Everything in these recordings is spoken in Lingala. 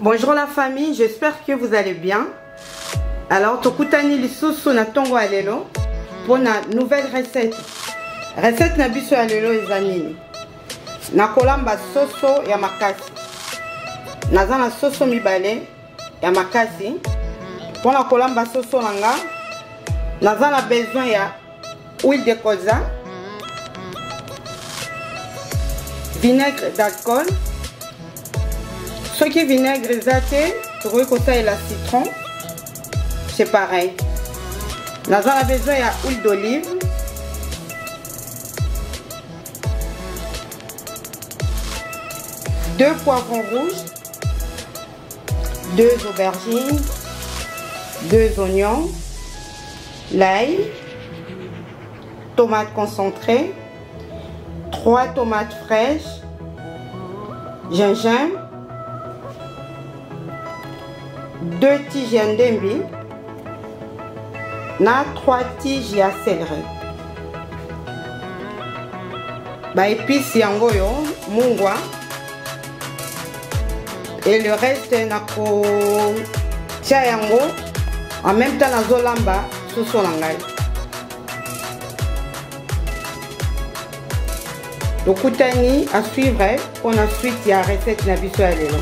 Bonjour la famille, j'espère que vous allez bien. Alors, tokutani lisusu na tongo ya lelo pour na nouvelle recette. Recette na biso ya lelo ezanini. Na kolamba soso ya makasi. Naza na soso mibale ya makasi. Pour na kolamba soso nanga, naza na besoin ya huile de colza, vinaigre d'alcool. Ce qui est vinaigre zaté, tu vois que ça est la citron, c'est pareil. Nous avons besoin de l'huile d'olive, deux poivrons rouges, deux aubergines, deux oignons, l'ail, tomates concentrées, 3 tomates fraîches, gingembre, 2 tiges ya ndembi na 3 tiges ya céleri. Ba épices yango yo mungwa et le reste nako tia yango en même temps nazolamba soso na ngai. Lokutani à suivre pour la suite ya recette na biso ya lelo.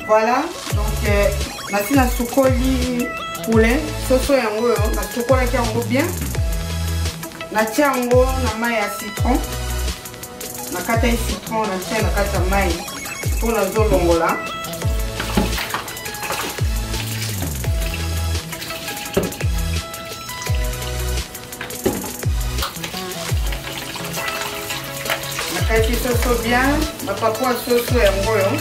Voilà, donc nasi na sukoli poulet soso yango na sukola ki yango bien. Na tia yango na mai ya citron. Na kata ya citron na tia na kata mai pour na zolongola. Na kati soso bien, na papua soso yango yo.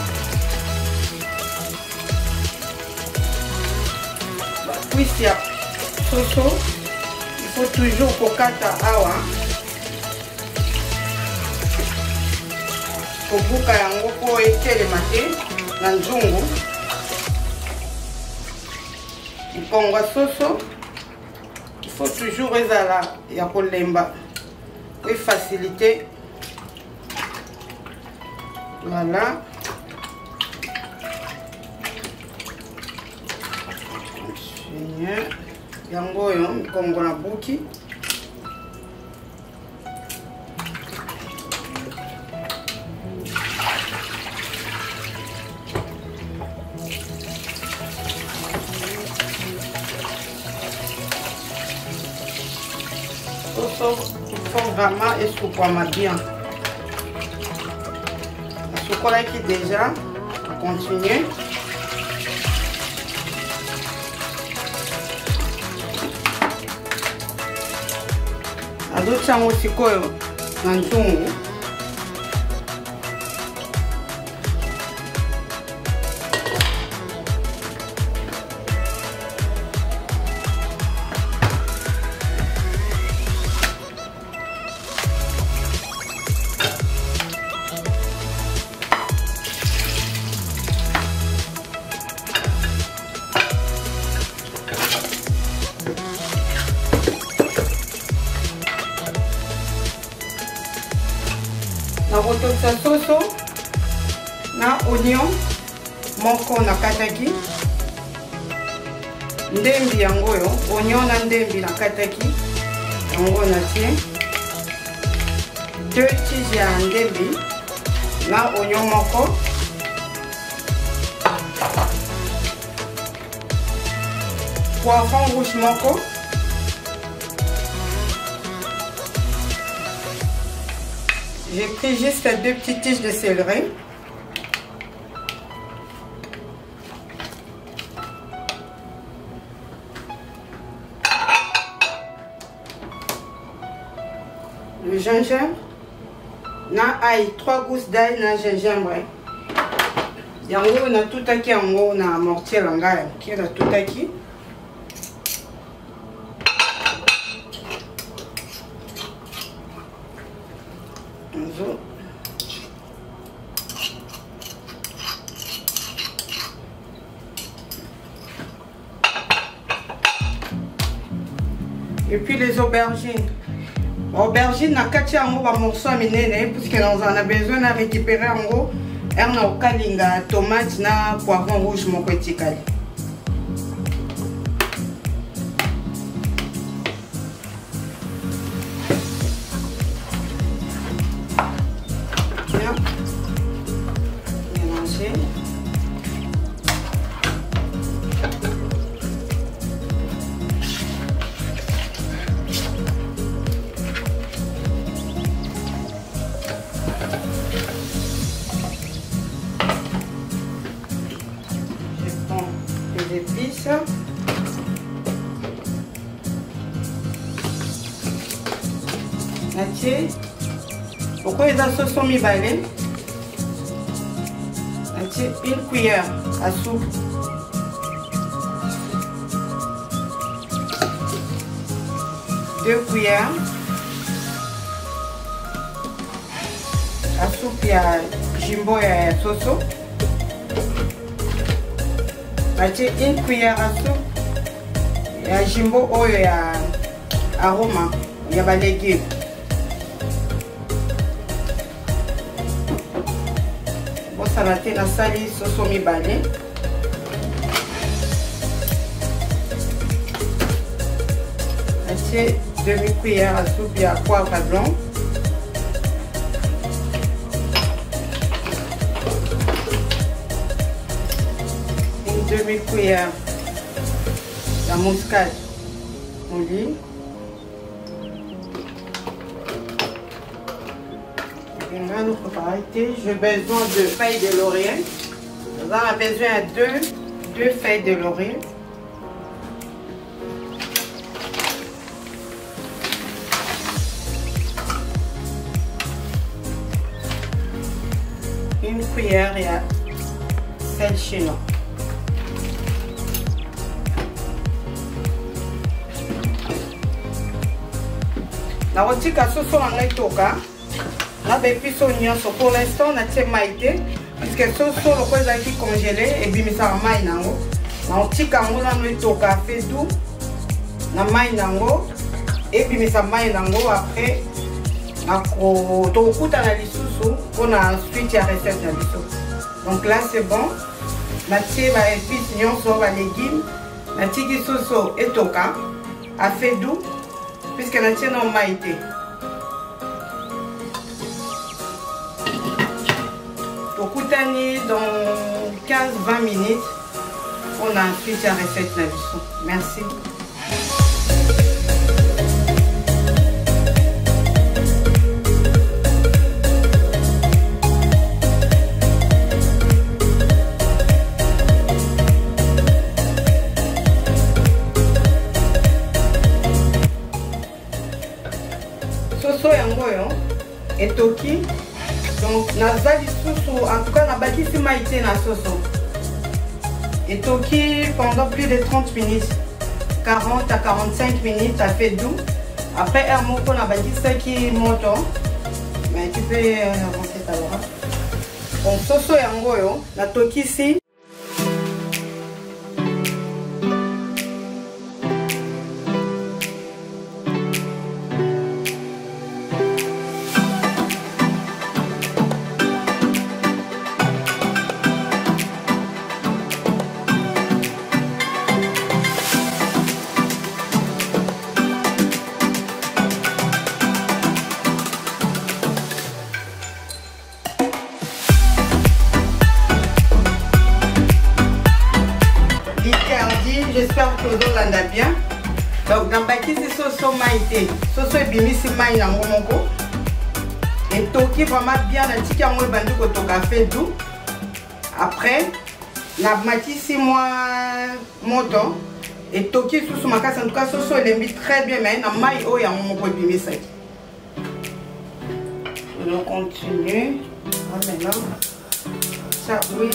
Puis ya soso, il faut toujours kokata awa kobuka yango po etelema te na nzungu. Mkongo ya soso il faut toujours ezala ya kolemba po faciliter. Voilà. Yango yo mkongo na buki. Soso il faut vraiment esoukwama bien. Sokola qui déjà on continue. Azotia yango sikoyo na nzungu. Na rotokisa soso na oignon moko na kataki, ndembi yango yo oignon na ndembi na kataki yango na tie 2 tiges ya ndembi na oignon moko, poivron rouge moko, j'ai pris juste 2 petites tiges de céleri. Le gingembre. Na ail, 3 gousses d'ail na gingembre. Yango na tutaki yango na mortier langa qui na tutaki. Et puis les aubergines. Aubergine na kati yango ba morceau minene puisque on a besoin de récupérer yango erna okalinga tomate na poivron rouge moko etikali. Bien. Mélanger. Épices. Natie. Pourquoi les sauces sont mis balais? Natie une cuillère à soupe. Deux cuillères à soupe. Il y a jimbo et soso. Une cuillère à soupe. Il y a jimbo oil et aroma. Il y a des légumes. Bon, ça va être la salie sauce mi balé. Demi cuillère à soupe. Il y a poivre blanc. Demi-cuillère la muscade molie, j'ai besoin de feuilles de laurier. On a besoin de deux feuilles de laurier. Une cuillère et sel chinois. La rotika soso ngai toka na bepiso nyonso pour l'instant na tie maïté parce que soso loko ezaki congelé et bimisa mai nango na rotika ngo na no toka fait doux na mai nango et bimisa mai nango après na ko to kuta na lisusu pour na suite ya recette na biso. Donc là c'est bon. Na tie ba épices nyonso ba légumes na tiki soso et toka a fait doux puisque la tienne en maïté. Pour coutani dans 15-20 minutes, on a ensuite la recette la leçon. Merci. Soso yango yo etoki donc nazali susu en tout cas na bakisi maïté na soso etoki pendant plus de 30 minutes 40 à 45 minutes ça fait doux après un moko na bakisaki moto mais tu peux avancer ta voix. Bon soso yango yo na tokisi j'espère que vous l'avez bien. Donc dans baki c'est soso maïté, soso ebimisi mai na ngomoko. Et toki vraiment bien na tiki yango bandi ko toka fait doux. Après la matisi moi moto et toki sous makasi en tout cas soso elembi très bien mais na mai o ya ngomoko ebimisa. On continue. Maintenant ça oui.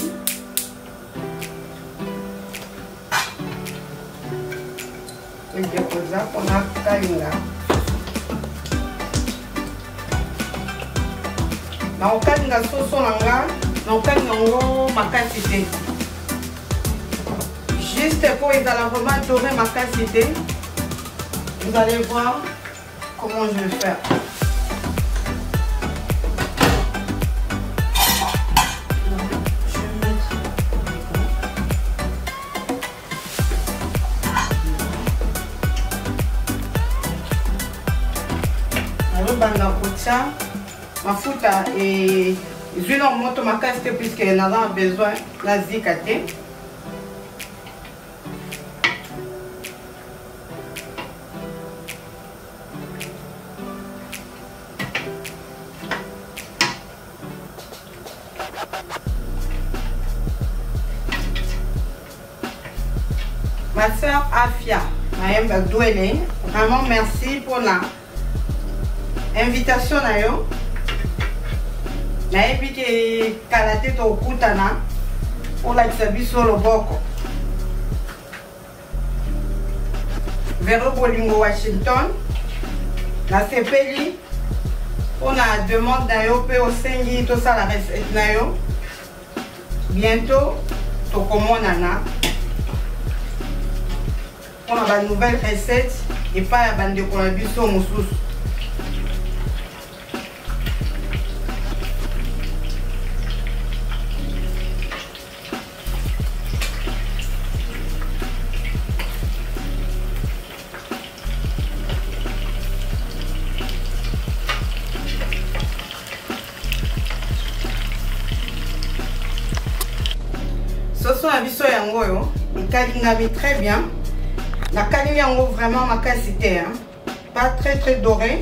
On a kalinga. Na okalinga soso nanga, na okalinga ngo makasi te. Juste pour ezala vraiment doré makasi te. Vous allez voir comment je vais faire. Banga kotia mafuta et huile en moto makasi puisque nous avons besoin la zikate. Ma soeur Afia, vraiment merci pour la invitation na yo. Nayebi ke kalate to okutana olakisa biso loboko. Vero Bolingo Washington nasepeli mpona demande na yo mpe osengi tosala recette na yo. Bientôt tokomonana mpona ba nouvelle recette epai ya bandeko na biso mosusu. Soso na biso yango yo ekalingami très bien. La kalingi yango vraiment makasi te, hein? Pas très doré.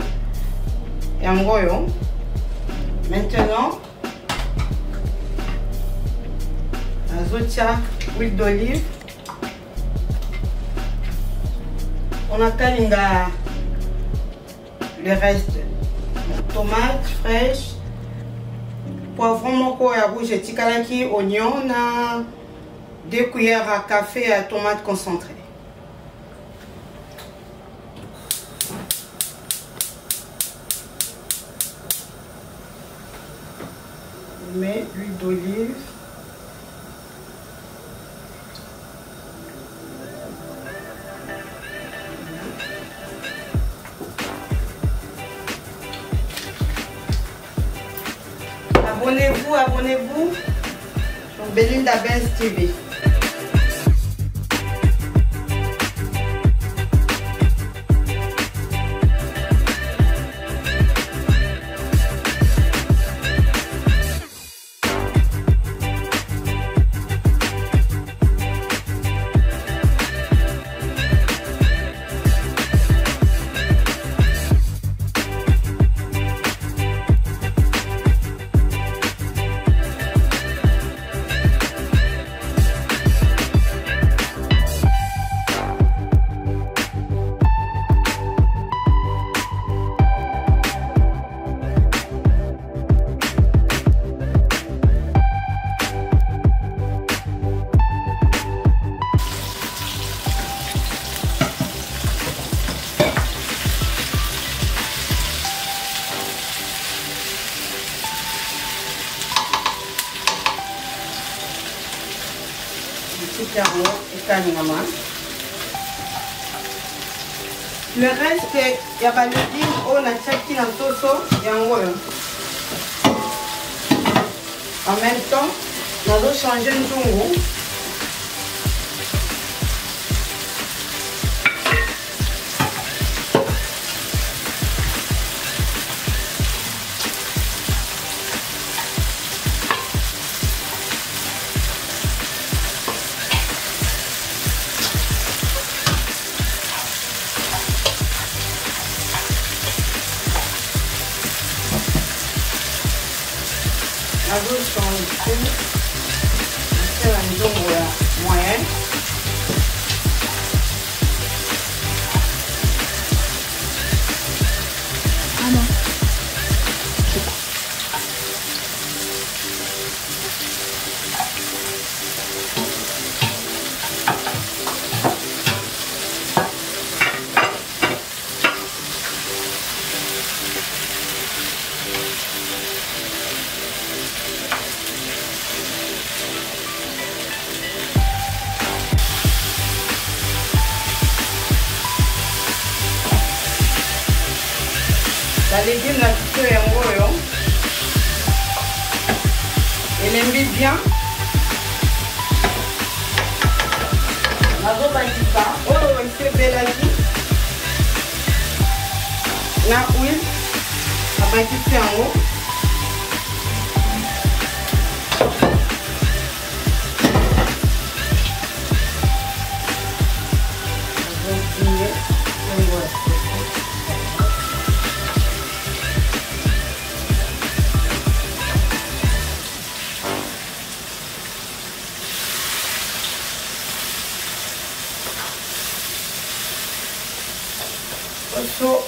Yango yo. Maintenant, azotia huile d'olive. On a kalinga le reste. Tomate fraîche, poivron moko ya rouge et tikalaki, oignon na 2 cuillères à café à tomate concentrée. On met l'huile d'olive. Abonnez-vous sur Belinda Benz TV. Le reste, il y a pas de légumes, on a chaki dans soso, en même temps, on va changer le tongo. Moyenne. Ah non. la légume na biso yango oyo elembi bien nazobakisa oyo esebelaki na huile nabakisi yango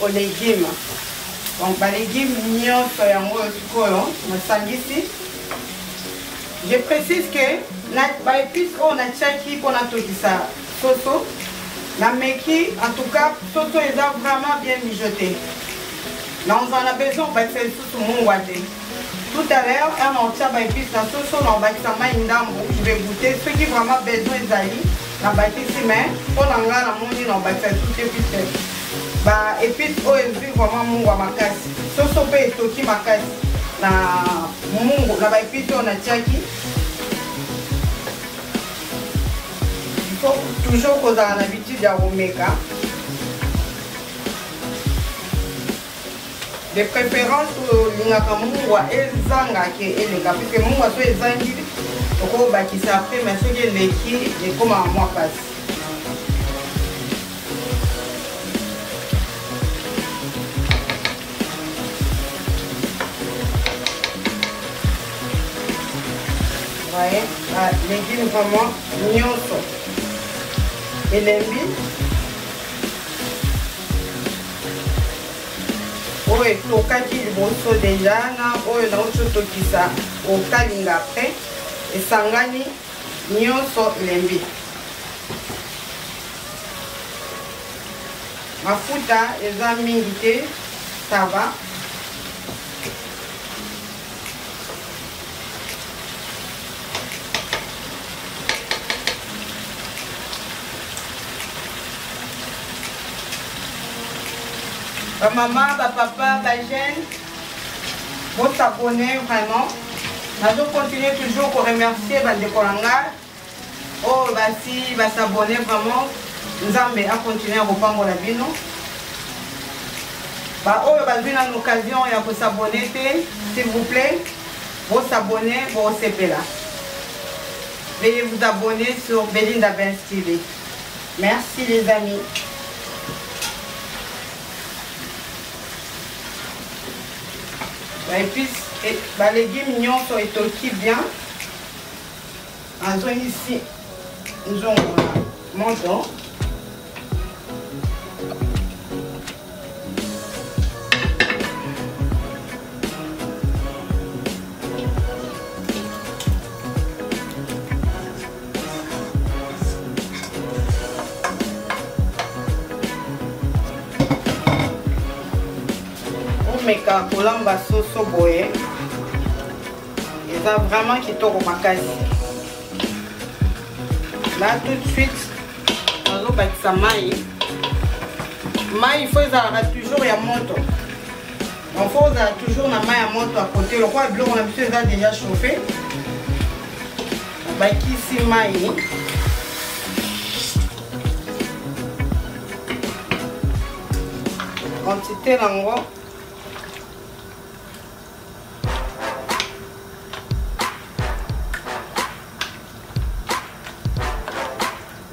aux légumes. Donc, les légumes nyonso yango sikoyo nasangisi. Je précise que ba épices on a tiaki pour natokisa soso. Na meki en tout cas soso est vraiment bien mijoté. Là on en a besoin parce que soso mongwate. Tout à l'heure on tient ba épices na soso na ba kisama indambo. Je vais goûter ce qui vraiment besoin ezali na ba kisi mais pour nga na moni na ba tout épices. Ba épices oyo ezwi vraiment mungu makasi soso pe etoki makasi na mungu na ba épices oyo natiaki. Il faut toujours kozala na habitude ya komeka de préférence olingaka mungu ezanga ke eleka puisque mungu so ezangi okobakisa après mais soki eleki ekoma mwa pasi. Ouais, légumes vraiment nyonso elembi oyo etokaki liboso deja na oyo nauti otokisa okalinga après esangani nyonso elembi. Mafuta eza mingi te ça va. Ba maman, ba papa, ba jeune, vous s'abonner vraiment. Nous continuer toujours pour remercier Bande Kolanga. Oh, bah si, bah s'abonner vraiment. Nous allons à continuer à reprendre la bino. Bah oh, bah vu une occasion, il y a pour s'abonner, s'il vous plaît. Vous s'abonner, vous recevez là. Veuillez vous abonner sur Belinda Benz TV. Merci les amis. Et puis, les légumes nyonso etoki bien. En zone ici, nous avons montant. Meka kolamba soso boye eza vraiment kitoko makasi. Là tout de suite nazobakisa mai. Mai il faut ezalaka toujours ya moto, donc faut ezala toujours na mai ya moto à côté lokola biloko na biso eza déjà chauffé. Bakisi mai quantité nango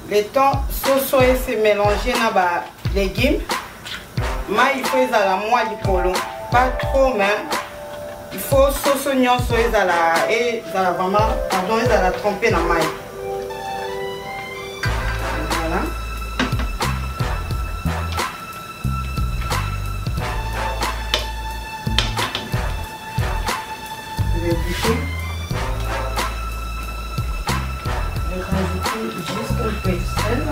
le temps soso et se mélanger na ba légumes. Mais il faut ezala moi likolo, pas trop mais il faut soso nyonso ezala et ezala vraiment pardon ezala tremper na mai. Voilà. Je vais goûter. Je vais rajouter juste un peu de sel.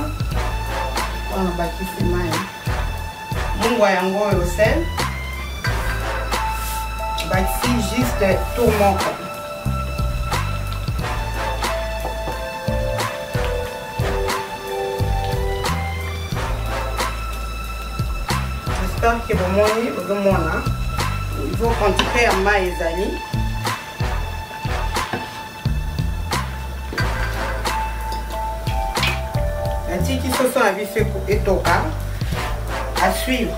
On va bakisi mai. Mungu yango yo sel. Bakisi juste tourment. J'espère que vous m'avez quantité ya mai ezali. Natiki soso na biso etoka. À suivre.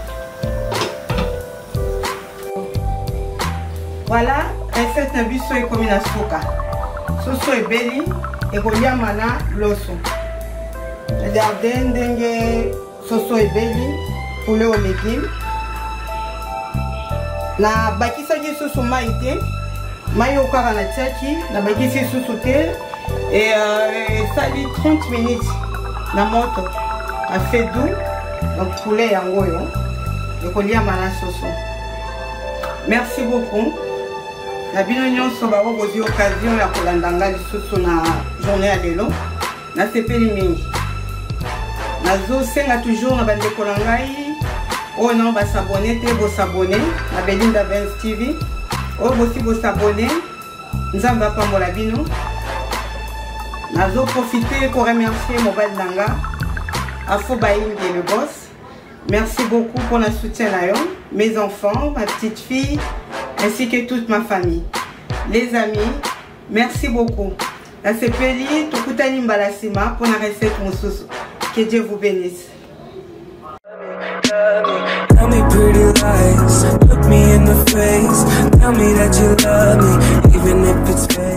Voilà, recette na biso ekomi na suka. Soso ebeli ekoliama na loso. Regardez ndenge soso ebeli poulet aux légumes. Na bakisaki susu mai te. Mai okaka na tiaki na bakisi susu te. Et esali 30 minutes na moto. A fait doux. Donc poulet yango yo ekoliama na soso. Merci beaucoup. Na bino nyonso ba bozi occasion ya kolanda nga lisusu na journée ya lelo. Na sepeli mingi. Nazo senga toujours na bandeko na ngai. Oh non, ba s'abonner te bo s'abonner na Belinda Benz TV. Oh bosi bo s'abonner. Nzamba pambola bino. Nazo profiter pour remercier mobile nanga. Afo Baïngue le boss. Merci beaucoup pour le soutien à eux, mes enfants, ma petite fille, ainsi que toute ma famille. Les amis, merci beaucoup. La sepeli, tukutani mbalasima pour la recette moussousou. Que Dieu vous bénisse. Tell me pretty lies, look me in the face. Tell me that you love me, even if it's fake.